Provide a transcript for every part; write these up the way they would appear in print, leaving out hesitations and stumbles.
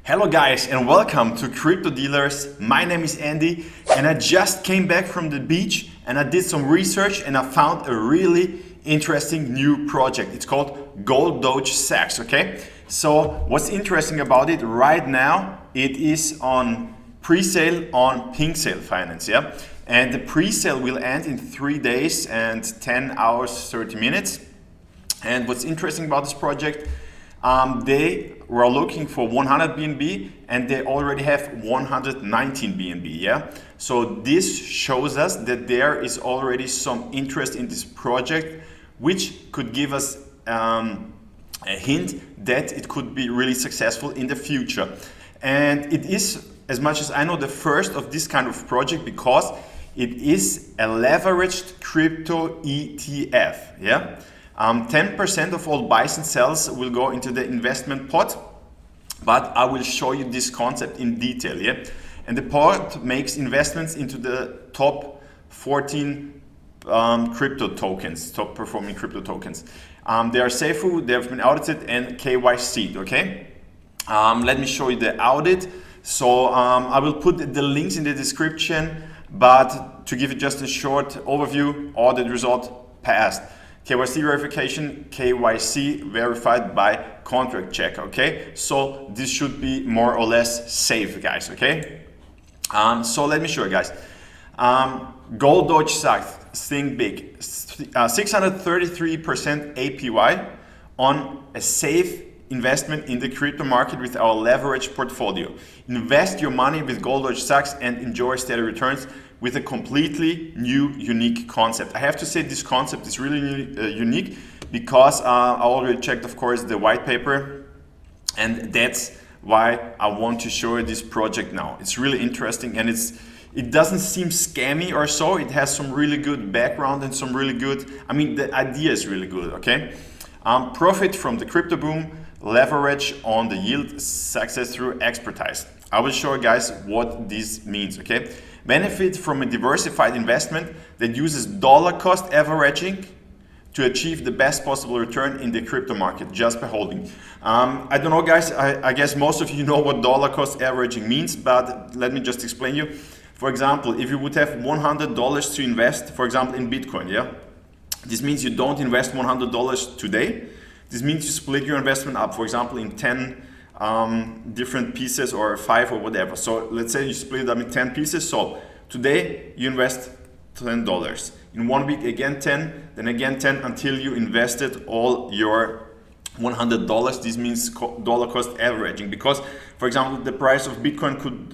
Hello guys and welcome to Crypto Dealers. My name is Andy and I just came back from the beach and I did some research and I found a really interesting new project. It's called Golddoge Sachs, okay? So what's interesting about it right now, it is on pre-sale on Pink Sale Finance, yeah? And the pre-sale will end in 3 days and 10 hours, 30 minutes. And what's interesting about this project, they were looking for 100 BNB and they already have 119 BNB, yeah? So this shows us that there is already some interest in this project, which could give us a hint that it could be really successful in the future. And it is, as much as I know, the first of this kind of project because it is a leveraged crypto ETF, yeah? 10% of all buys and sells will go into the investment pot, but I will show you this concept in detail, yeah? And the pot makes investments into the top 14 crypto tokens, top performing crypto tokens. They are SAFU, they have been audited and KYC'd, okay? Let me show you the audit. So I will put the links in the description, but to give you just a short overview, audit result passed. KYC verification, KYC verified by contract check, okay? So this should be more or less safe, guys, okay? So let me show you guys. Golddoge Sachs, think big. 633% APY on a safe investment in the crypto market with our leverage portfolio. Invest your money with Golddoge Sachs and enjoy steady returns with a completely new, unique concept. I have to say this concept is really unique because I already checked, of course, the white paper, and that's why I want to show you this project now. It's really interesting and it doesn't seem scammy or so. It has some really good background and some really good, I mean, the idea is really good, okay? Profit from the crypto boom, leverage on the yield, success through expertise. I will show you guys what this means, okay? Benefit from a diversified investment that uses dollar cost averaging to achieve the best possible return in the crypto market just by holding. I don't know, guys, I guess most of you know what dollar cost averaging means, but let me just explain you. For example, if you would have $100 to invest, for example, in Bitcoin, yeah? This means you don't invest $100 today. This means you split your investment up, for example, in 10 different pieces or 5 or whatever. So let's say you split it up in 10 pieces. So today you invest $10. In 1 week again 10, then again 10 until you invested all your $100. This means dollar cost averaging because, for example, the price of Bitcoin could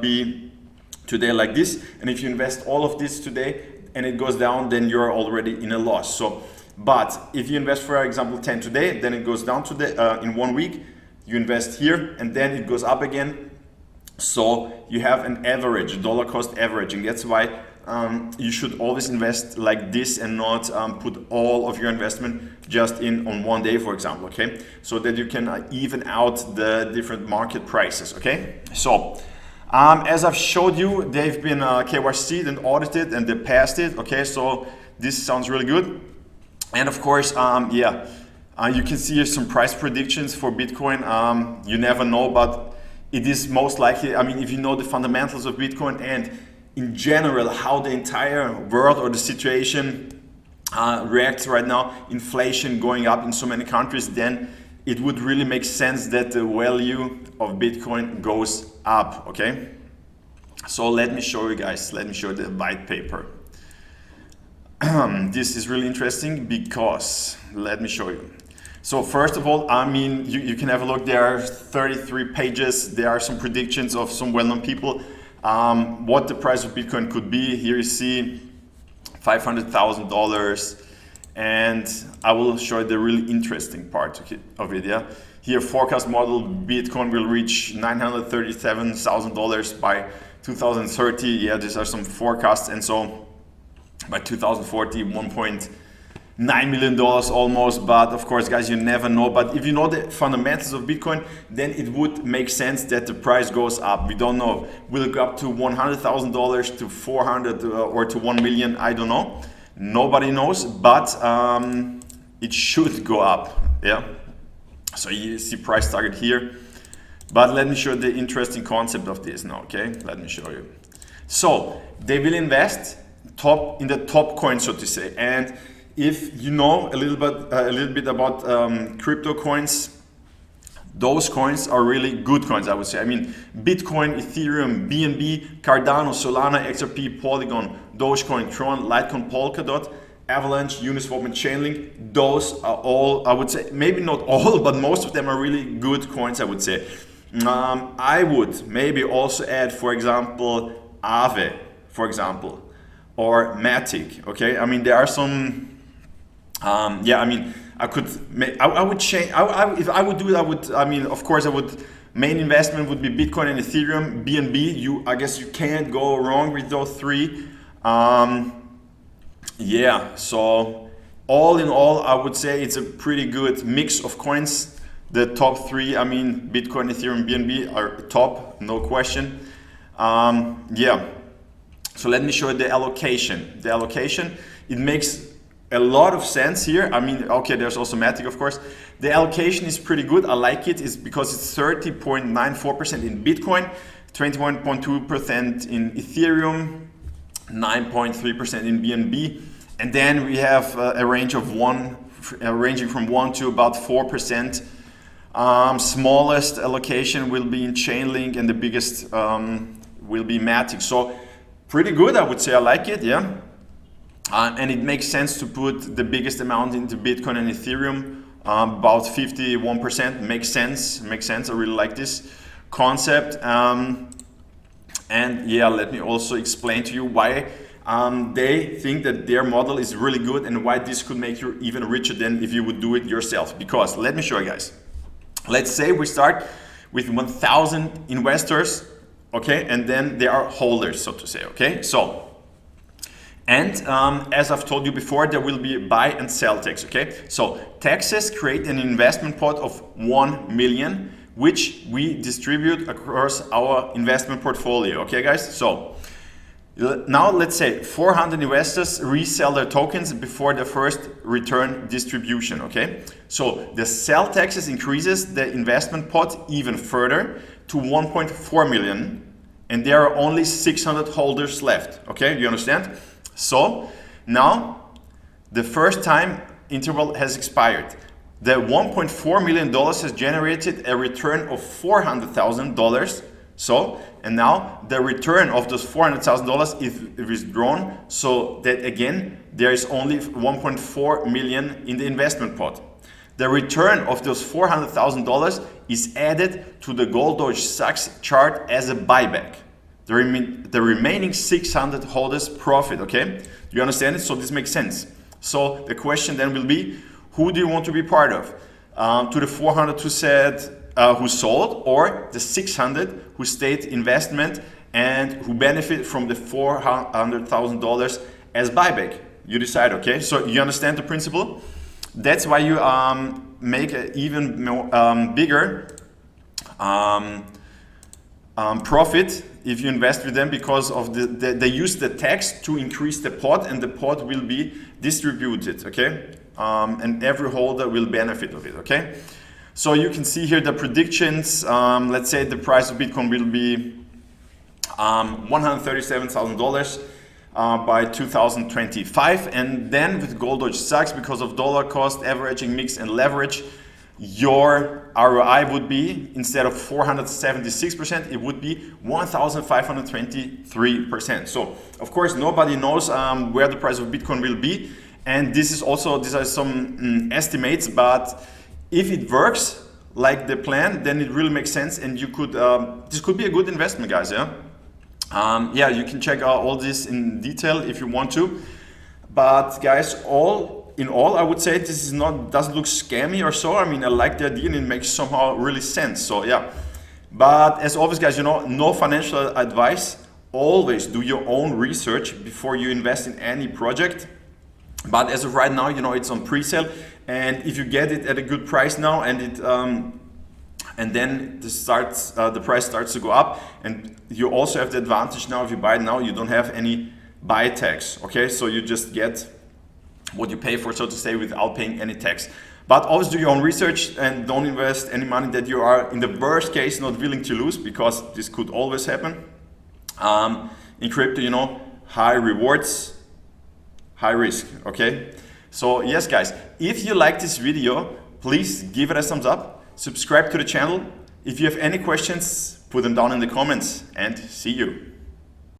be today like this. And if you invest all of this today and it goes down, then you're already in a loss. So, but if you invest, for example, 10 today, then it goes down to the, in 1 week, you invest here and then it goes up again. So you have an average, dollar cost averaging. That's why you should always invest like this and not put all of your investment just in on 1 day, for example, okay? So that you can even out the different market prices, okay? So as I've showed you, they've been KYC'd and audited and they passed it, okay? So this sounds really good. And of course, yeah. You can see here some price predictions for Bitcoin. You never know, but it is most likely, I mean, if you know the fundamentals of Bitcoin and in general how the entire world or the situation reacts right now, inflation going up in so many countries, then it would really make sense that the value of Bitcoin goes up, okay? So let me show you guys, let me show you the white paper. This is really interesting because, let me show you. So first of all, I mean, you can have a look. There are 33 pages. There are some predictions of some well-known people. What the price of Bitcoin could be. Here you see $500,000. And I will show you the really interesting part of it, yeah? Here, forecast model, Bitcoin will reach $937,000 by 2030. Yeah, these are some forecasts. And so by 2040, $1.9 million almost, but of course, guys, you never know. But if you know the fundamentals of Bitcoin, then it would make sense that the price goes up. We don't know. Will it go up to $100,000 to 400 or to 1 million? I don't know. Nobody knows, but it should go up. Yeah. So you see price target here. But let me show you the interesting concept of this now, okay? Let me show you. So they will invest in the top coin, so to say. And if you know a little bit about crypto coins, those coins are really good coins, I would say. I mean, Bitcoin, Ethereum, BNB, Cardano, Solana, XRP, Polygon, Dogecoin, Tron, Litecoin, Polkadot, Avalanche, Uniswap, and Chainlink. Those are all, I would say, maybe not all, but most of them are really good coins, I would say. I would maybe also add, for example, Aave, for example, or Matic. Okay, I mean there are some. Yeah, I mean I would change. If I would do it, I would. I mean, of course, I would. Main investment would be Bitcoin and Ethereum, BNB. I guess you can't go wrong with those three. Yeah, so all in all, I would say it's a pretty good mix of coins. The top three, I mean, Bitcoin, Ethereum, BNB are top, no question. Yeah, so let me show you the allocation. The allocation, it makes a lot of sense here. I mean, okay, there's also Matic, of course. The allocation is pretty good. I like it. It's because it's 30.94% in Bitcoin, 21.2% in Ethereum, 9.3% in BNB, and then we have a range of ranging from 1 to about 4%. Smallest allocation will be in Chainlink, and the biggest will be Matic. So pretty good, I would say. I like it, yeah. And it makes sense to put the biggest amount into Bitcoin and Ethereum, about 51%. Makes sense. I really like this concept. And yeah, let me also explain to you why they think that their model is really good and why this could make you even richer than if you would do it yourself. Because let me show you guys. Let's say we start with 1,000 investors, okay, and then there are holders, so to say, okay. So, and as I've told you before, there will be buy and sell tax, okay. So taxes create an investment pot of 1 million, which we distribute across our investment portfolio, okay, guys. So now let's say 400 investors resell their tokens before the first return distribution, okay? So the sell taxes increases the investment pot even further to 1.4 million, and there are only 600 holders left, okay? Do you understand? So now the first time interval has expired. The $1.4 million has generated a return of $400,000. So, and now the return of those $400,000 is withdrawn, so that again, there is only 1.4 million in the investment pot. The return of those $400,000 is added to the Golddoge Sachs chart as a buyback. The remaining 600 holders profit, okay? Do you understand it? So this makes sense. So the question then will be, who do you want to be part of? To the 400 who sold, or the 600 who stayed investment and who benefit from the $400,000 as buyback. You decide, okay? So you understand the principle? That's why you make an even more, bigger profit if you invest with them, because of they use the tax to increase the pot, and the pot will be distributed, okay? And every holder will benefit of it, okay? So you can see here the predictions. Let's say the price of Bitcoin will be $137,000 by 2025. And then with Golddoge Sachs, because of dollar cost, averaging, mix, and leverage, your ROI would be, instead of 476%, it would be 1,523%. So of course, nobody knows where the price of Bitcoin will be. And these are some estimates, but if it works like the plan, then it really makes sense, and you could this could be a good investment, guys. Yeah, yeah, you can check out all this in detail if you want to. But guys, all in all, I would say this doesn't look scammy or so. I mean, I like the idea and it makes somehow really sense. So yeah, but as always, guys, no financial advice. Always do your own research before you invest in any project. But as of right now, it's on pre-sale, and if you get it at a good price now, and then the price starts to go up, and you also have the advantage now, if you buy it now, you don't have any buy tax. Okay, so you just get what you pay for, so to say, without paying any tax. But always do your own research and don't invest any money that you are, in the worst case, not willing to lose, because this could always happen. In crypto, you know, high rewards, high risk, okay? So yes guys, if you like this video, please give it a thumbs up, subscribe to the channel. If you have any questions, put them down in the comments, and see you.